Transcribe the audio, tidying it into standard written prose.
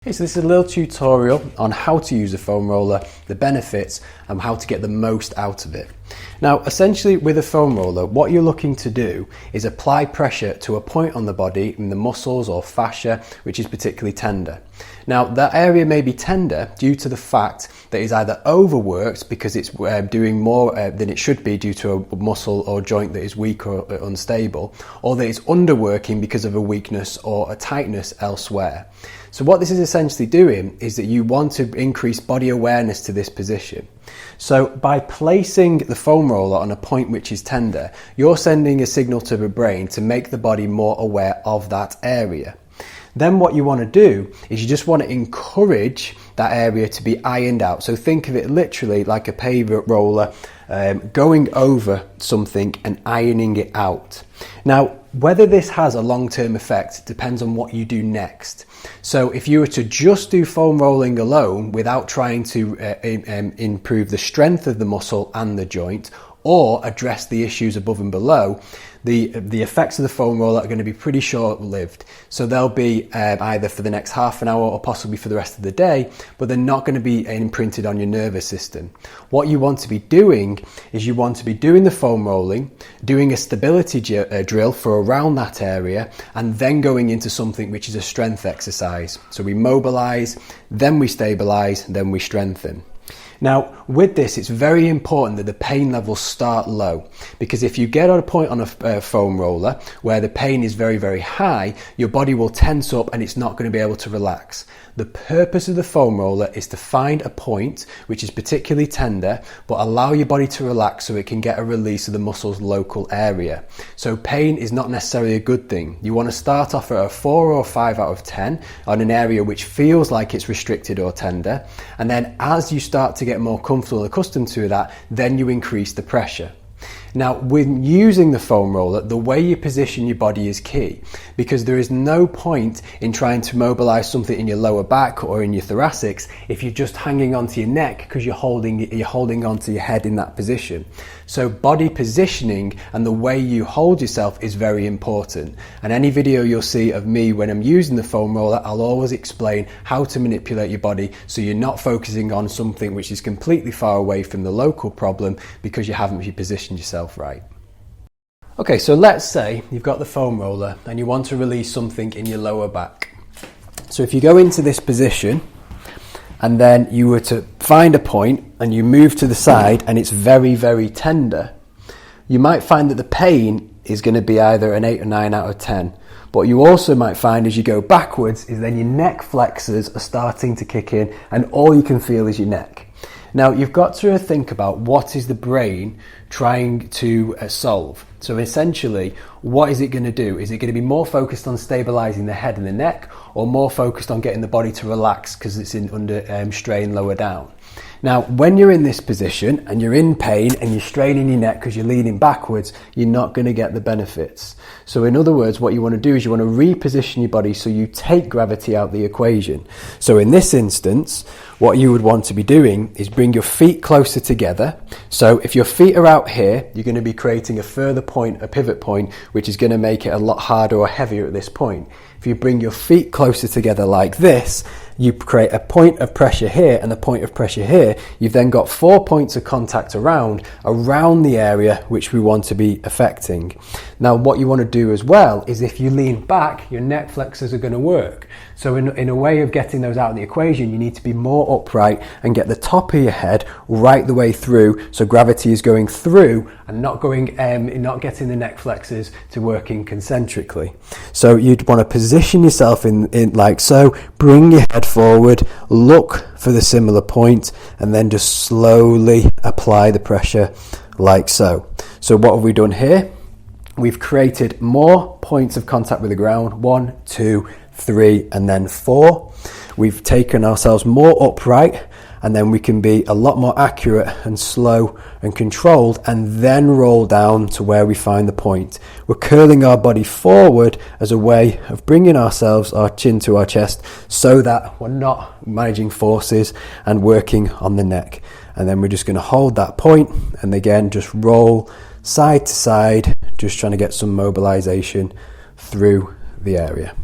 Okay, so this is a little tutorial on how to use a foam roller, the benefits, and how to get the most out of it. Now, essentially with a foam roller, what you're looking to do is apply pressure to a point on the body in the muscles or fascia, which is particularly tender. Now, that area may be tender due to the fact that it's either overworked because it's doing more than it should be due to a muscle or joint that is weak or unstable, or that it's underworking because of a weakness or a tightness elsewhere. So what this is essentially doing is that you want to increase body awareness to this position. So by placing the foam roller on a point which is tender, you're sending a signal to the brain to make the body more aware of that area. Then what you want to do is you just want to encourage that area to be ironed out. So think of it literally like a paver roller going over something and ironing it out. Now, whether this has a long-term effect depends on what you do next. So if you were to just do foam rolling alone without trying to improve the strength of the muscle and the joint, or address the issues above and below, the effects of the foam roller are going to be pretty short-lived. So they'll be either for the next half an hour or possibly for the rest of the day, but they're not going to be imprinted on your nervous system. What you want to be doing is you want to be doing the foam rolling, doing a stability drill for around that area, and then going into something which is a strength exercise. So we mobilize, then we stabilize, then we strengthen. Now, with this, it's very important that the pain levels start low, because if you get on a point on a foam roller where the pain is very, very high, your body will tense up and it's not going to be able to relax. The purpose of the foam roller is to find a point which is particularly tender, but allow your body to relax so it can get a release of the muscle's local area. So pain is not necessarily a good thing. You want to start off at a 4 or 5 out of 10 on an area which feels like it's restricted or tender, and then as you start to get more comfortable and accustomed to that, then you increase the pressure. Now, when using the foam roller, the way you position your body is key, because there is no point in trying to mobilize something in your lower back or in your thoracics if you're just hanging onto your neck because you're holding onto your head in that position. So body positioning and the way you hold yourself is very important. And any video you'll see of me when I'm using the foam roller, I'll always explain how to manipulate your body so you're not focusing on something which is completely far away from the local problem because you haven't positioned yourself right. Okay, so let's say you've got the foam roller and you want to release something in your lower back. So if you go into this position and then you were to find a point and you move to the side and it's very, very tender, you might find that the pain is going to be either an 8 or 9 out of 10. What you also might find as you go backwards is then your neck flexors are starting to kick in and all you can feel is your neck. Now, you've got to think about what is the brain trying to solve. So essentially, what is it going to do? Is it going to be more focused on stabilizing the head and the neck, or more focused on getting the body to relax because it's under strain lower down? Now, when you're in this position and you're in pain and you're straining your neck because you're leaning backwards, you're not going to get the benefits. So in other words, what you want to do is you want to reposition your body so you take gravity out of the equation. So in this instance, what you would want to be doing is bring your feet closer together. So if your feet are out here, you're going to be creating a further point, a pivot point, which is going to make it a lot harder or heavier at this point. If you bring your feet closer together like this, you create a point of pressure here and a point of pressure here. You've then got 4 points of contact around the area which we want to be affecting. Now, what you want to do as well is if you lean back, your neck flexors are going to work. So in a way of getting those out of the equation, you need to be more upright and get the top of your head right the way through, so gravity is going through and not getting the neck flexors to working concentrically. So you'd want to position yourself in like so, bring your head forward, look for the similar point, and then just slowly apply the pressure like so. So what have we done here? We've created more points of contact with the ground, 1, 2, 3, and then 4. We've taken ourselves more upright, and then we can be a lot more accurate and slow and controlled, and then roll down to where we find the point. We're curling our body forward as a way of bringing ourselves, our chin to our chest, so that we're not managing forces and working on the neck. And then we're just going to hold that point, and again just roll side to side, just trying to get some mobilization through the area.